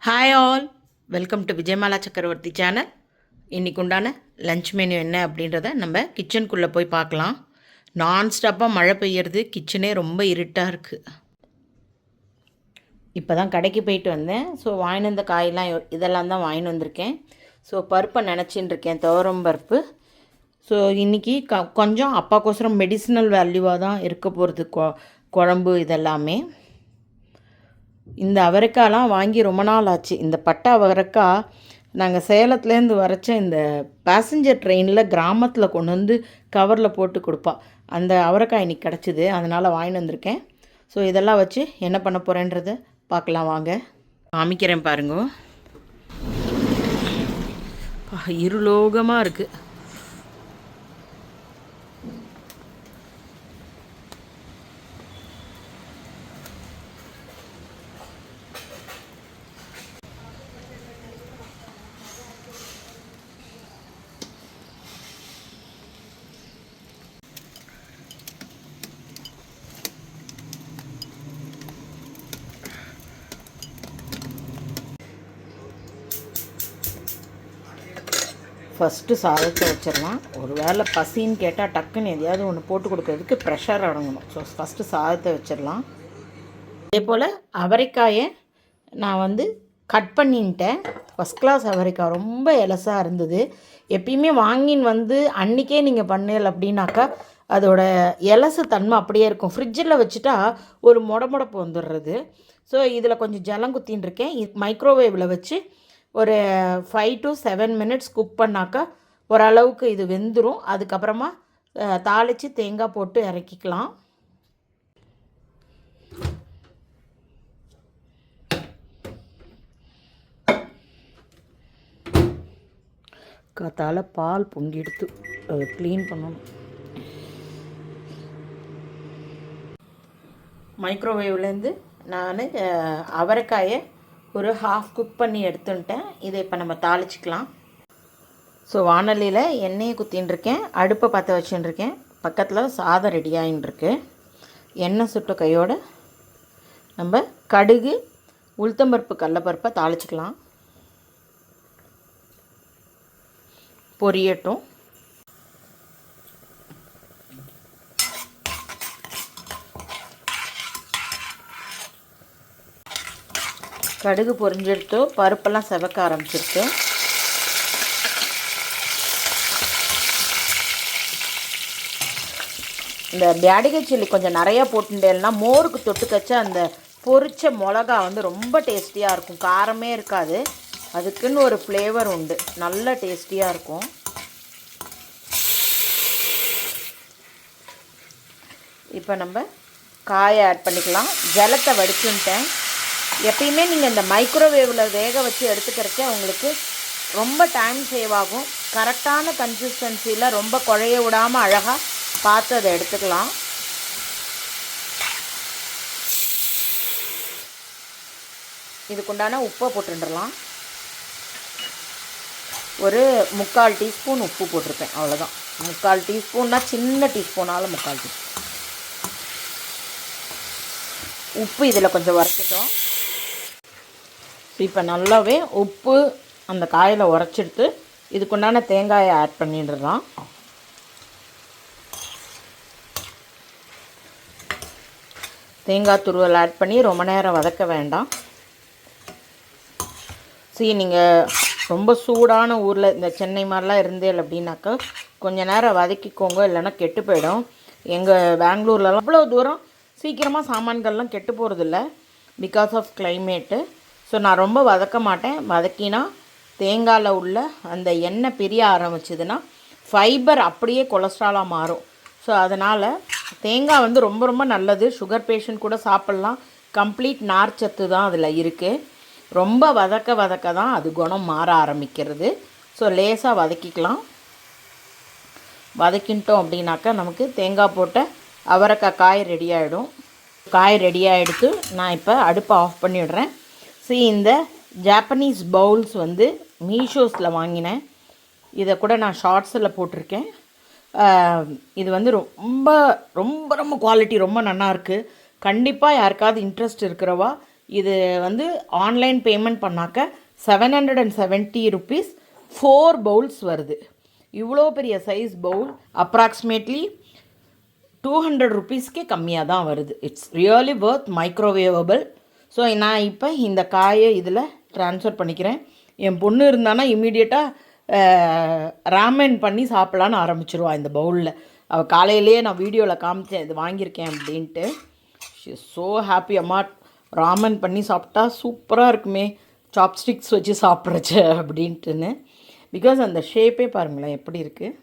Hi all, welcome to Vijayamala சக்கரவர்த்தி channel. இன்றைக்கு உண்டான லன்ச் மெனு என்ன அப்படின்றத நம்ம கிச்சனுக்குள்ளே போய் பார்க்கலாம். நான்ஸ்டாப்பாக மழை பெய்யறது, கிச்சனே ரொம்ப இருட்டாக இருக்குது. இப்போ தான் கடைக்கு போயிட்டு வந்தேன். ஸோ வாங்கிட்டு வந்த காயெல்லாம் இதெல்லாம் தான் வாங்கிட்டு வந்திருக்கேன். ஸோ பருப்பை நினச்சின்னு இருக்கேன், துவரம் பருப்பு. ஸோ இன்றைக்கி கொஞ்சம் அப்பாக்கோசரம் மெடிசினல் வேல்யூவாக தான் இருக்க போகிறது குழம்பு இதெல்லாமே. இந்த அவரைக்காய்லாம் வாங்கி ரொம்ப நாள் ஆச்சு. இந்த பட்டை அவரைக்காய் நாங்கள் சேலத்துலேருந்து வரைச்ச இந்த பேசஞ்சர் ட்ரெயினில் கிராமத்தில் கொண்டு வந்து கவரில் போட்டு கொடுப்பா. அந்த அவரைக்காய் இன்றைக்கி கிடச்சிது, அதனால் வாங்கிட்டு வந்திருக்கேன். ஸோ இதெல்லாம் வச்சு என்ன பண்ண போகிறேன்றதை பார்க்கலாம் வாங்க. காமிக்கிறேன் பாருங்க. இருலோகமாக இருக்குது. ஃபஸ்ட்டு சாதத்தை வச்சிடலாம். ஒரு வேளை பசின்னு கேட்டால் டக்குன்னு எதையாவது ஒன்று போட்டு கொடுக்கறதுக்கு ப்ரெஷர் அடங்கணும். ஸோ ஃபஸ்ட்டு சாதத்தை வச்சிடலாம். அதே போல் அவரைக்காயை நான் கட் பண்ணின்ட்டேன். ஃபஸ்ட் கிளாஸ் அவரைக்காய் ரொம்ப எலசாக இருந்தது. எப்பயுமே வாங்கின்னு அன்றைக்கே நீங்கள் பண்ணல அப்படின்னாக்கா அதோட எலசு தன்மை அப்படியே இருக்கும். ஃப்ரிட்ஜில் வச்சுட்டா ஒரு முடமுடப்பு வந்துடுறது. ஸோ இதில் கொஞ்சம் ஜலம் குத்தின்னு இருக்கேன். மைக்ரோவேவில் வச்சு ஒரு 5 to 7 minutes குக் பண்ணாக்கா ஓரளவுக்கு இது வெந்துடும். அதுக்கப்புறமா தாளித்து தேங்காய் போட்டு இறக்கிக்கலாம். காத்தால் பால் பொங்கி எடுத்து க்ளீன் பண்ணணும். மைக்ரோவேவ்லேருந்து நான் அவரைக்காயை ஒரு ஹாஃப் குக் பண்ணி எடுத்துட்டேன். இதை இப்போ நம்ம தாளிச்சிக்கலாம். ஸோ வானலியில் எண்ணெயை குத்தின்ட்டுருக்கேன், அடுப்பை பற்ற வச்சுட்டுருக்கேன். பக்கத்தில் சாதம் ரெடி ஆகிட்டுருக்கு. எண்ணெய் சுட்ட கையோடு நம்ம கடுகு, உளுத்தம்பருப்பு, கடலப்பருப்பை தாளிச்சிக்கலாம். பொரியட்டும். கடுகு பொரிஞ்செடுத்தோ, பருப்பெல்லாம் செவக்க ஆரம்பிச்சிருக்கு. இந்த பியாடிகை சில்லி கொஞ்சம் நிறையா போட்டுட்டேன்னா மோருக்கு தொட்டுக்கச்சா அந்த பொரிச்ச மிளகா ரொம்ப டேஸ்டியாக இருக்கும். காரமே இருக்காது, அதுக்குன்னு ஒரு ஃப்ளேவர் உண்டு, நல்ல டேஸ்டியாக இருக்கும். இப்போ நம்ம காயை ஆட் பண்ணிக்கலாம். ஜலத்தை வடிச்சுட்டேன். எப்பயுமே நீங்கள் இந்த மைக்ரோவேவில் வேக வச்சு எடுத்துக்கிறச்சே உங்களுக்கு ரொம்ப டைம் சேவ் ஆகும். கரெக்டான கன்சிஸ்டன்சியில் ரொம்ப குழைய விடாமல் அழகாக பார்த்து அதை எடுத்துக்கலாம். இதுக்குண்டான உப்பை போட்டுடலாம். ஒரு 3/4 டீஸ்பூன் உப்பு போட்டிருப்பேன், அவ்வளோதான். 3/4 டீஸ்பூன்னா சின்ன டீஸ்பூனால் 3/4 டீஸ்பூன் உப்பு இதில் கொஞ்சம் வரைச்சிட்டோம். இப்போ நல்லாவே உப்பு அந்த காயில் உரைச்சிடுத்து இதுக்குண்டான தேங்காயை ஆட் பண்ணிடுறோம். தேங்காய் துருவல் ஆட் பண்ணி ரொம்ப நேரம் வதக்க வேண்டாம். நீங்கள் ரொம்ப சூடான ஊரில் இந்த சென்னை மாதிரிலாம் இருந்தேன் அப்படின்னாக்கா கொஞ்சம் நேரம் வதக்கிக்கோங்க, இல்லைன்னா கெட்டு போயிடும். எங்கள் பெங்களூர்லலாம் அவ்வளோ தூரம் சீக்கிரமாக சாமான்கள்லாம் கெட்டு போகிறதில்ல, பிகாஸ் ஆஃப் கிளைமேட்டு. ஸோ நான் ரொம்ப வதக்க மாட்டேன். வதக்கினா தேங்காயில் உள்ள அந்த எண்ணெய் பிரிய ஆரம்பிச்சதுன்னா ஃபைபர் அப்படியே கொலஸ்ட்ராலாக மாறும். ஸோ அதனால் தேங்காய் ரொம்ப ரொம்ப நல்லது. சுகர் பேஷண்ட் கூட சாப்பிட்லாம். கம்ப்ளீட் நார்ச்சத்து தான் அதில் இருக்குது. ரொம்ப வதக்க தான் அது குணம் மாற ஆரம்பிக்கிறது. ஸோ லேசாக வதக்கிக்கலாம். வதக்கிட்டோம் அப்படின்னாக்கா நமக்கு தேங்காய் போட்ட அவரைக்காய் காய் ரெடி ஆகிடும். காய் ரெடி ஆகிடுத்து. நான் இப்போ அடுப்பை ஆஃப் பண்ணிவிடுறேன். இந்த ஜாப்பனீஸ் பவுல்ஸ் மீஷோஸில் வாங்கினேன். இதை கூட நான் ஷார்ட்ஸில் போட்டிருக்கேன். இது ரொம்ப ரொம்ப ரொம்ப குவாலிட்டி ரொம்ப நல்லாயிருக்கு. கண்டிப்பாக யாருக்காவது இன்ட்ரெஸ்ட் இருக்கிறவா இது வந்து ஆன்லைன் பேமெண்ட் பண்ணாக்க 770 rupees 4 பவுல்ஸ் வருது. இவ்வளோ பெரிய சைஸ் பவுல் அப்ராக்சிமேட்லி 200 rupeesக்கே கம்மியாக தான் வருது. It's really worth, microwavable. So நான் இப்போ இந்த காயை இதில் ட்ரான்ஸ்ஃபர் பண்ணிக்கிறேன். என் பொண்ணு இருந்தானா இம்மீடியட்டாக ராமன் பண்ணி சாப்பிட்லான்னு ஆரம்பிச்சிருவாள் இந்த பவுலில். அவள் காலையிலேயே நான் வீடியோவில் காமிச்சேன் இது வாங்கியிருக்கேன் அப்படின்ட்டு. She is so happy. அம்மா ராமன் பண்ணி சாப்பிட்டா சூப்பராக இருக்குமே சாப்ஸ்டிக்ஸ் வச்சு சாப்பிட்றச்சு அப்படின்ட்டுன்னு. பிகாஸ் அந்த ஷேப்பே பாருங்களேன் எப்படி இருக்குது,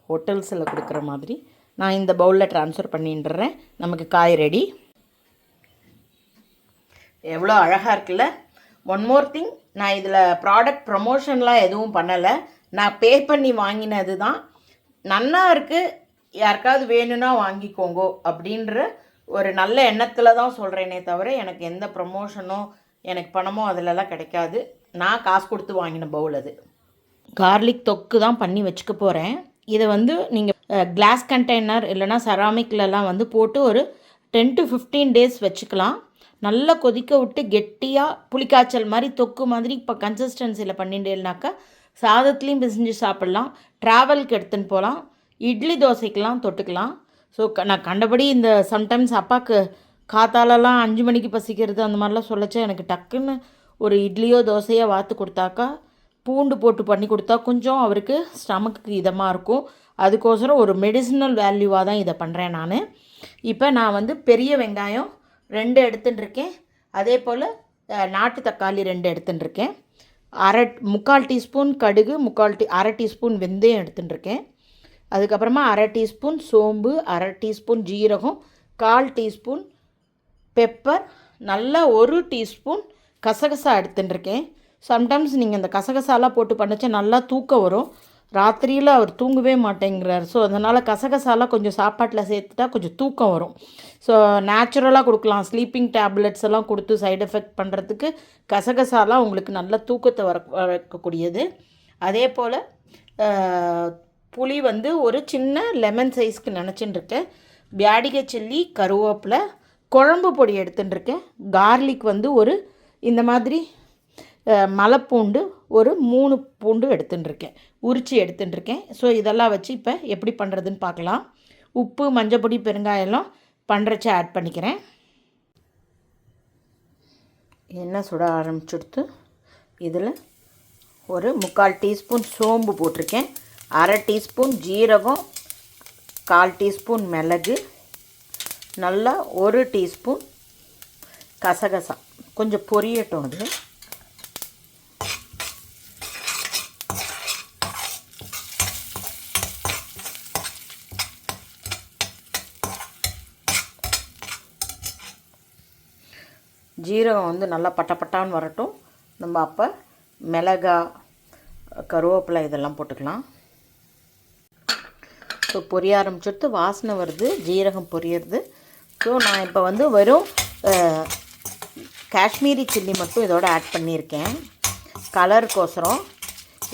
ஹோட்டல்ஸில் கொடுக்குற மாதிரி. நான் இந்த பவுலில் ட்ரான்ஸ்ஃபர் பண்ணிட்டுறேன். நமக்கு காய் ரெடி. எவ்வளோ அழகாக இருக்குல்ல. ஒன் மோர் திங், நான் இதில் ப்ராடக்ட் ப்ரமோஷன்லாம் எதுவும் பண்ணலை. நான் பே பண்ணி வாங்கினது தான். நன்னா இருக்குது, யாருக்காவது வேணும்னா வாங்கிக்கோங்கோ அப்படின்ற ஒரு நல்ல எண்ணத்தில் தான் சொல்கிறேனே தவிர எனக்கு எந்த ப்ரமோஷனோ எனக்கு பணமோ அதிலலாம் கிடைக்காது. நான் காசு கொடுத்து வாங்கின பவுல் அது. கார்லிக் தொக்கு தான் பண்ணி வச்சுக்க போகிறேன். இதை வந்து நீங்கள் கிளாஸ் கண்டெய்னர் இல்லைனா செராமிக்லலாம் வந்து போட்டு ஒரு 10 to 15 days வச்சுக்கலாம். நல்லா கொதிக்க விட்டு கெட்டியாக புளிக்காய்ச்சல் மாதிரி தொக்கு மாதிரி இப்போ கன்சிஸ்டன்சியில் பண்ணிட்டேன்னாக்கா சாதத்துலேயும் பிசைஞ்சு சாப்பிட்லாம், ட்ராவலுக்கு எடுத்துன்னு போகலாம், இட்லி தோசைக்கெலாம் தொட்டுக்கலாம். ஸோ நான் கண்டபடி இந்த சம்டைம்ஸ் அப்பாவுக்கு காத்தாலலாம் 5 மணிக்கு பசிக்கிறது அந்த மாதிரிலாம் சொல்லச்சா எனக்கு டக்குன்னு ஒரு இட்லியோ தோசையோ வாத்து கொடுத்தாக்கா பூண்டு போட்டு பண்ணி கொடுத்தா கொஞ்சம் அவருக்கு ஸ்டமக்கு இதமாக இருக்கும். அதுக்கோசரம் ஒரு மெடிசினல் வேல்யூவாக தான் இதை பண்ணுறேன் நான். இப்போ நான் வந்து பெரிய வெங்காயம் 2 எடுத்துட்டுருக்கேன். அதே போல் நாட்டு தக்காளி 2 எடுத்துட்டுருக்கேன். 3/4 டீஸ்பூன் கடுகு, 1/2 டீஸ்பூன் வெந்தயம் எடுத்துட்டுருக்கேன். அதுக்கப்புறமா 1/2 டீஸ்பூன் சோம்பு, 1/2 டீஸ்பூன் ஜீரகம், 1/4 டீஸ்பூன் பெப்பர், நல்லா 1 டீஸ்பூன் கசகசா எடுத்துட்டுருக்கேன். சம்டைம்ஸ் நீங்கள் இந்த கசகசாலாம் போட்டு பண்ணச்சா நல்லா தூக்கம் வரும். ராத்திரியில் அவர் தூங்கவே மாட்டேங்கிறார். ஸோ அதனால் கசகசாலாம் கொஞ்சம் சாப்பாட்டில் சேர்த்துட்டா கொஞ்சம் தூக்கம் வரும். ஸோ நேச்சுரலாக கொடுக்கலாம். ஸ்லீப்பிங் டேப்லெட்ஸ் எல்லாம் கொடுத்து சைடு எஃபெக்ட் பண்ணுறதுக்கு கசகசாலாம் உங்களுக்கு நல்ல தூக்கத்தை வரக்கூடியது. அதே போல் புளி வந்து ஒரு சின்ன லெமன் சைஸ்க்கு நினச்சின்னு இருக்கேன். பியாடிகை சில்லி, கருவேப்பிலை, குழம்பு பொடி எடுத்துட்டுருக்கேன். கார்லிக் வந்து ஒரு இந்த மாதிரி மலைப்பூண்டு ஒரு 3 பூண்டு எடுத்துட்டுருக்கேன், உரிச்சி எடுத்துட்டுருக்கேன். ஸோ இதெல்லாம் வச்சு இப்போ எப்படி பண்ணுறதுன்னு பார்க்கலாம். உப்பு, மஞ்சப்பொடி, பெருங்காயெல்லாம் பண்ணுறச்ச ஆட் பண்ணிக்கிறேன். எண்ணெய் சுட ஆரம்பிச்சுடுத்து இதில் ஒரு 3/4 டீஸ்பூன் சோம்பு போட்டிருக்கேன், 1/2 டீஸ்பூன் ஜீரகம், 1/4 டீஸ்பூன் மிளகு, நல்லா 1 டீஸ்பூன் கசகசா கொஞ்சம் பொரியட்டும். அது ஜீரகம் வந்து நல்லா பட்டப்பட்டான்னு வரட்டும். நம்ம அப்போ மிளகா, கருவேப்பிலை இதெல்லாம் போட்டுக்கலாம். ஸோ பொரிய ஆரம்பிச்சுட்டு வாசனை வருது, ஜீரகம் பொரியறது. ஸோ நான் இப்போ வந்து வெறும் காஷ்மீரி சில்லி மட்டும் இதோட ஆட் பண்ணியிருக்கேன் கலருக்கோசரம்.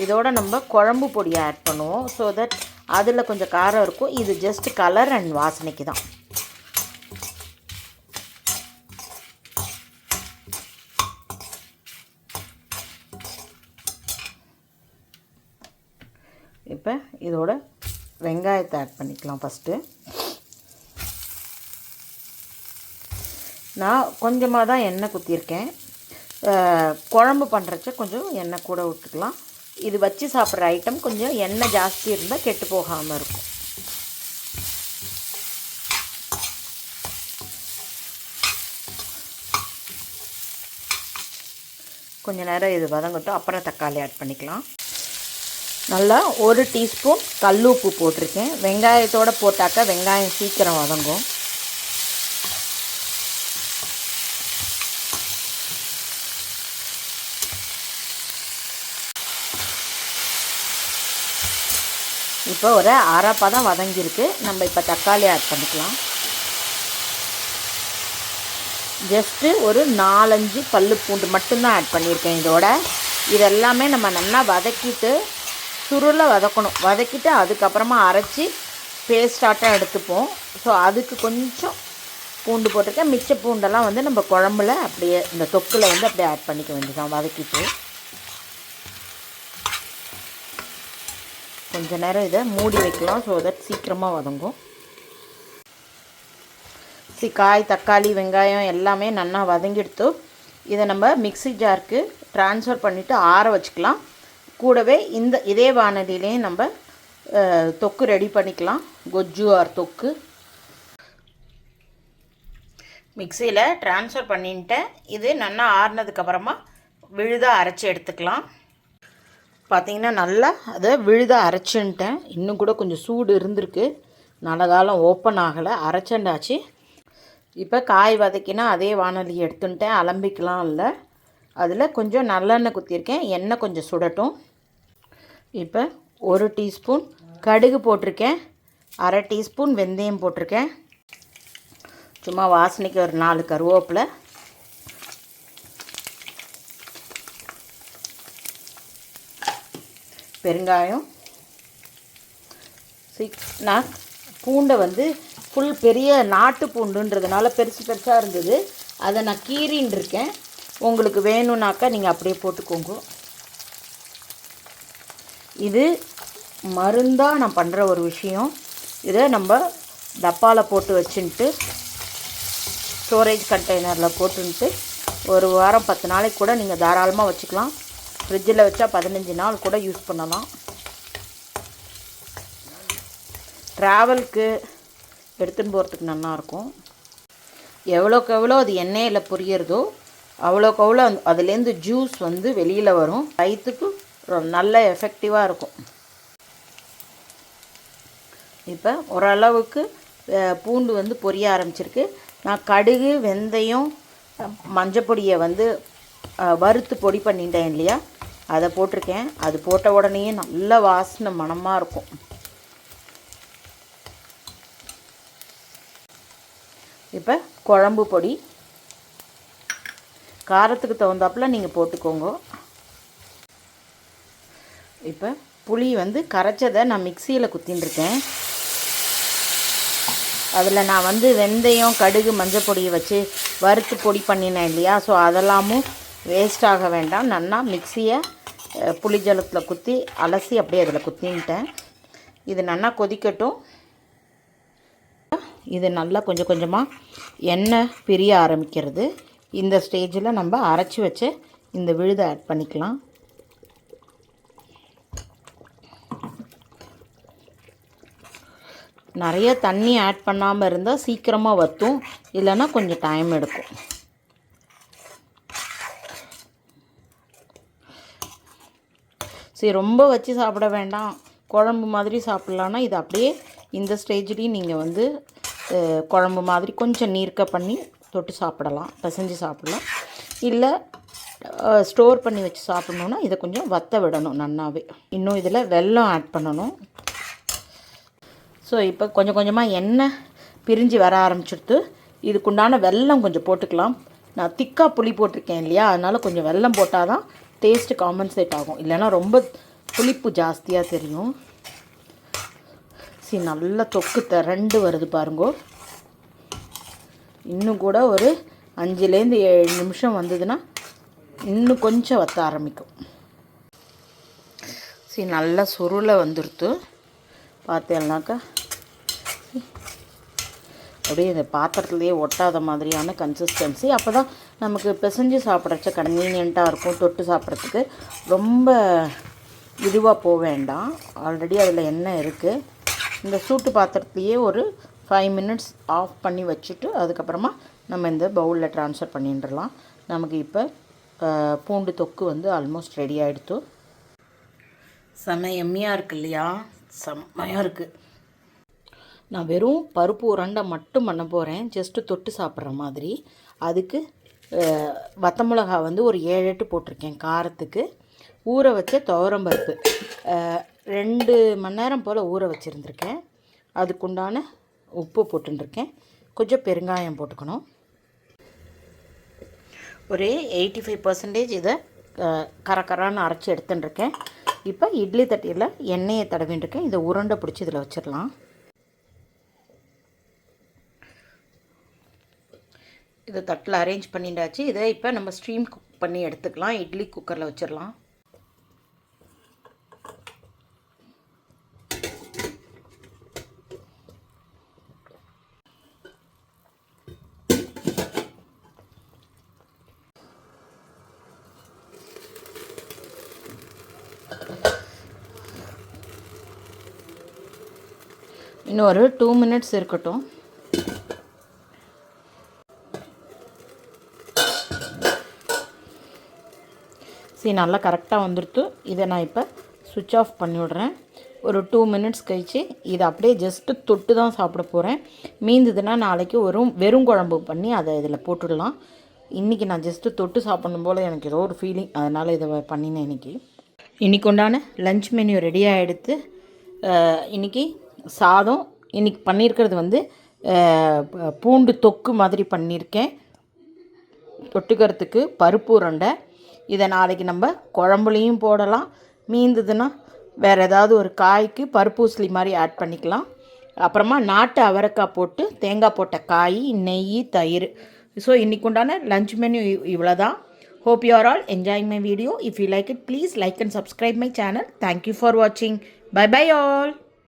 இதோட நம்ம குழம்பு பொடியை ஆட் பண்ணுவோம். ஸோ தட் அதில் கொஞ்சம் காரம் இருக்கும். இது ஜஸ்ட் கலர் அண்ட் வாசனைக்கு தான். இப்போ இதோட வெங்காயத்தை ஆட் பண்ணிக்கலாம். ஃபஸ்ட்டு நான் கொஞ்சமாக தான் எண்ணெய் குத்திருக்கேன். குழம்பு பண்ணுறச்ச கொஞ்சம் எண்ணெய் கூட விட்டுக்கலாம். இது வச்சு சாப்பிட்ற ஐட்டம் கொஞ்சம் எண்ணெய் ஜாஸ்தி இருந்தால் கெட்டு போகாமல் இருக்கும். கொஞ்சம் நேரம் இது வதங்கட்டும், அப்புறம் தக்காளி ஆட் பண்ணிக்கலாம். நல்லா 1 டீஸ்பூன் கல்லுப்பு போட்டிருக்கேன். வெங்காயத்தோடு போட்டாக்கா வெங்காயம் சீக்கிரம் வதங்கும். இப்போ ஒரு அரை பதம் வதங்கியிருக்கு. நம்ம இப்போ தக்காளி ஆட் பண்ணிக்கலாம். ஜஸ்ட்டு ஒரு 4-5 பல்லு பூண்டு மட்டும்தான் ஆட் பண்ணியிருக்கேன் இதோட. இதெல்லாமே நம்ம நல்லா வதக்கிட்டு சுருளை வதக்கணும். வதக்கிட்டு அதுக்கப்புறமா அரைச்சி பேஸ்டாட்டம் எடுத்துப்போம். ஸோ அதுக்கு கொஞ்சம் பூண்டு போட்டிருக்கேன். மிச்ச பூண்டெல்லாம் வந்து நம்ம குழம்புல அப்படியே இந்த தொக்கில் வந்து அப்படியே ஆட் பண்ணிக்க வேண்டியதான். வதக்கிட்டு கொஞ்ச நேரம் இதை மூடி வைக்கலாம். ஸோ தட் சீக்கிரமாக வதங்கும். காய், தக்காளி, வெங்காயம் எல்லாமே நல்லா வதங்கிடுத்து. இதை நம்ம மிக்ஸி ஜாருக்கு ட்ரான்ஸ்ஃபர் பண்ணிவிட்டு ஆற வச்சுக்கலாம். கூடவே இதே வானலியிலே நம்ம தொக்கு ரெடி பண்ணிக்கலாம். கொஜ்ஜு ஆர் தொக்கு மிக்சியில் ட்ரான்ஸ்ஃபர் பண்ணிட்டேன். இது நல்லா ஆறுனதுக்கப்புறமா விழுதாக அரைச்சி எடுத்துக்கலாம். பார்த்திங்கன்னா நல்லா அதை விழுதாக அரைச்சுன்ட்டேன். இன்னும் கூட கொஞ்சம் சூடு இருந்திருக்கு. நல்ல காலம் ஓப்பன் ஆகலை, அரைச்சண்டாச்சு. இப்போ காய் வதக்கினா அதே வானொலி எடுத்துட்டேன். அலம்பிக்கலாம் இல்லை, அதில் கொஞ்சம் நல்லெண்ணெய் குத்திருக்கேன். எண்ணெய் கொஞ்சம் சுடட்டும். இப்போ 1 டீஸ்பூன் கடுகு போட்டிருக்கேன். 1/2 டீஸ்பூன் வெந்தயம் போட்டிருக்கேன். சும்மா வாசனைக்கு ஒரு 4 கருவேப்பிலை, பெருங்காயம். நான் பூண்டை வந்து ஃபுல் பெரிய நாட்டு பூண்டுன்றதுனால பெருசு பெருசாக இருந்தது. அதை நான் கீறின்னு இருக்கேன். உங்களுக்கு வேணும்னாக்கா நீங்கள் அப்படியே போட்டுக்கோங்க. இது மருந்தாக நான் பண்ணுற ஒரு விஷயம். இதை நம்ம டப்பாவில் போட்டு வச்சுட்டு ஸ்டோரேஜ் கண்டெய்னரில் போட்டுன்ட்டு ஒரு வாரம் 10 நாளைக்கு கூட நீங்கள் தாராளமாக வச்சுக்கலாம். ஃப்ரிட்ஜில் வச்சா 15 நாள் கூட யூஸ் பண்ணலாம். ட்ராவலுக்கு எடுத்துன்னு போகிறதுக்கு நல்லாயிருக்கும். எவ்வளோக்கு எவ்வளோ அது எண்ணெயில் பொரியறதோ அவ்வளோக்கு அவ்வளோ அதுலேருந்து ஜூஸ் வந்து வெளியில் வரும். வயிற்றுக்கு நல்ல எஃபெக்டிவாக இருக்கும். இப்போ ஓரளவுக்கு பூண்டு வந்து பொரிய ஆரம்பிச்சிருக்கு. நான் கடுகு, வெந்தயம், மஞ்சப்பொடியை வந்து வறுத்து பொடி பண்ணிட்டேன் இல்லையா, அதை போட்டிருக்கேன். அது போட்ட உடனே நல்ல வாசனை மணமாக இருக்கும். இப்போ குழம்பு பொடி காரத்துக்கு தகுந்தாப்பில் நீங்கள் போட்டுக்கோங்க. இப்போ புளி வந்து கரைச்சதை நான் மிக்சியில் குத்தின்ட்டுருக்கேன். அதில் நான் வந்து வெந்தயம், கடுகு, மஞ்சள் பொடியை வச்சு வறுத்து பொடி பண்ணினேன் இல்லையா, ஸோ அதெல்லாமும் வேஸ்ட் ஆக வேண்டாம். நல்லா மிக்சியை புளி ஜலத்தில் குத்தி அலசி அப்படியே அதில் குத்தின்ட்டேன். இது நல்லா கொதிக்கட்டும். இது நல்லா கொஞ்சம் கொஞ்சமாக எண்ணெய் பிரிய ஆரம்பிக்கிறது. இந்த ஸ்டேஜில் நம்ம அரைச்சி வச்சு இந்த விழுதை ஆட் பண்ணிக்கலாம். நிறைய தண்ணி ஆட் பண்ணாமல் இருந்தால் சீக்கிரமாக வற்றும், இல்லைன்னா கொஞ்சம் டைம் எடுக்கும். சரி, ரொம்ப வச்சு சாப்பிட வேண்டாம், குழம்பு மாதிரி சாப்பிட்லான்னா இது அப்படியே இந்த ஸ்டேஜ்லேயும் நீங்கள் வந்து குழம்பு மாதிரி கொஞ்சம் நீர்க்க பண்ணி தொட்டு சாப்பிடலாம், பிசைஞ்சு சாப்பிடலாம். இல்லை ஸ்டோர் பண்ணி வச்சு சாப்பிட்ணுன்னா இதை கொஞ்சம் வற்ற விடணும் நன்னாவே. இன்னும் இதில் வெல்லம் ஆட் பண்ணணும். ஸோ இப்போ கொஞ்சம் கொஞ்சமாக எண்ணெய் பிரிஞ்சு வர ஆரம்பிச்சுடுத்து. இதுக்குண்டான வெல்லம் கொஞ்சம் போட்டுக்கலாம். நான் திக்காக புளி போட்டிருக்கேன் இல்லையா, அதனால் கொஞ்சம் வெல்லம் போட்டால் தான் டேஸ்ட்டு காம்பன்சேட் ஆகும். இல்லைன்னா ரொம்ப புளிப்பு ஜாஸ்தியாக தெரியும். சரி, நல்லா தொக்கு திரண்டு வருது பாருங்கோ. இன்னும் கூட ஒரு 5லேருந்து 7 நிமிஷம் வந்ததுன்னா இன்னும் கொஞ்சம் வற்ற ஆரம்பிக்கும். சரி, நல்லா சுருளை வந்துடுத்து. பார்த்தேன்னாக்கா அப்படியே இந்த பாத்திரத்துலேயே ஒட்டாத மாதிரியான கன்சிஸ்டன்சி. அப்போ தான் நமக்கு பிசைஞ்சு சாப்பிட்றச்ச கன்வீனியண்ட்டாக இருக்கும். தொட்டு சாப்பிட்றதுக்கு ரொம்ப இதுவாக போக வேண்டாம். ஆல்ரெடி அதில் எண்ணெய் இருக்குது. இந்த சூட்டு பாத்திரத்துலேயே ஒரு 5 மினிட்ஸ் ஆஃப் பண்ணி வச்சுட்டு அதுக்கப்புறமா நம்ம இந்த பவுலில் ட்ரான்ஸ்ஃபர் பண்ணிட்டுடலாம். நமக்கு இப்போ பூண்டு தொக்கு வந்து ஆல்மோஸ்ட் ரெடி ஆகிடுத்து. செம்ம எம்மியாக இருக்குது இல்லையா, செம்மையாக இருக்குது. நான் வெறும் பருப்பு உருண்டை மட்டும் பண்ண போகிறேன், ஜஸ்ட்டு தொட்டு சாப்பிட்ற மாதிரி. அதுக்கு வத்த மிளகா வந்து ஒரு 7-8 போட்டிருக்கேன் காரத்துக்கு. ஊற வச்ச துவரம்பருப்பு 2 மணி நேரம் போல் ஊற வச்சுருந்துருக்கேன். அதுக்குண்டான உப்பு போட்டுருக்கேன். கொஞ்சம் பெருங்காயம் போட்டுக்கணும். ஒரு 85% இதை கரக்கரான்னு அரைச்சி எடுத்துட்டுருக்கேன். இப்போ இட்லி தட்டியில் எண்ணெயை தடவிட்டுருக்கேன். இதை உருண்டை பிடிச்சி இதில் வச்சிடலாம். இதை தட்டில் அரேஞ்ச் பண்ணிட்டாச்சு. இதை இப்போ நம்ம ஸ்டீம் குக் பண்ணி எடுத்துக்கலாம். இட்லி குக்கரில் வச்சிடலாம். இன்னும் ஒரு 2 மினிட்ஸ் இருக்கட்டும். சரி, நல்லா கரெக்டாக வந்துடுத்து. இதை நான் இப்போ சுவிட்ச் ஆஃப் பண்ணி விட்றேன். ஒரு 2 மினிட்ஸ் கழித்து இதை அப்படியே ஜஸ்ட்டு தொட்டு தான் சாப்பிட போகிறேன். மீந்ததுன்னா நாளைக்கு வெறும் குழம்பு பண்ணி அதை இதில் போட்டுடலாம். இன்றைக்கி நான் ஜஸ்ட்டு தொட்டு சாப்பிடணும் போல் எனக்கு ஏதோ ஒரு ஃபீலிங், அதனால் இதை பண்ணினேன். இன்றைக்கி உண்டான லஞ்ச் மெனு ரெடியாக எடுத்து இன்றைக்கி சாதம். இன்றைக்கி பண்ணியிருக்கிறது வந்து பூண்டு தொக்கு மாதிரி பண்ணியிருக்கேன். தொட்டுக்கிறதுக்கு பருப்பு உருண்டை. இதை நாளைக்கு நம்ம குழம்புலையும் போடலாம். மீந்ததுன்னா வேறு ஏதாவது ஒரு காய்க்கு பருப்பு உசிலி மாதிரி ஆட் பண்ணிக்கலாம். அப்புறமா நாட்டு அவரைக்காய் போட்டு தேங்காய் போட்ட காய், நெய், தயிர். ஸோ இன்றைக்கு உண்டான லஞ்ச் மெனு இவ்வளோ தான். Hope you are all enjoying my video. If you like it, please like and subscribe my channel. Thank you for watching. Bye bye all.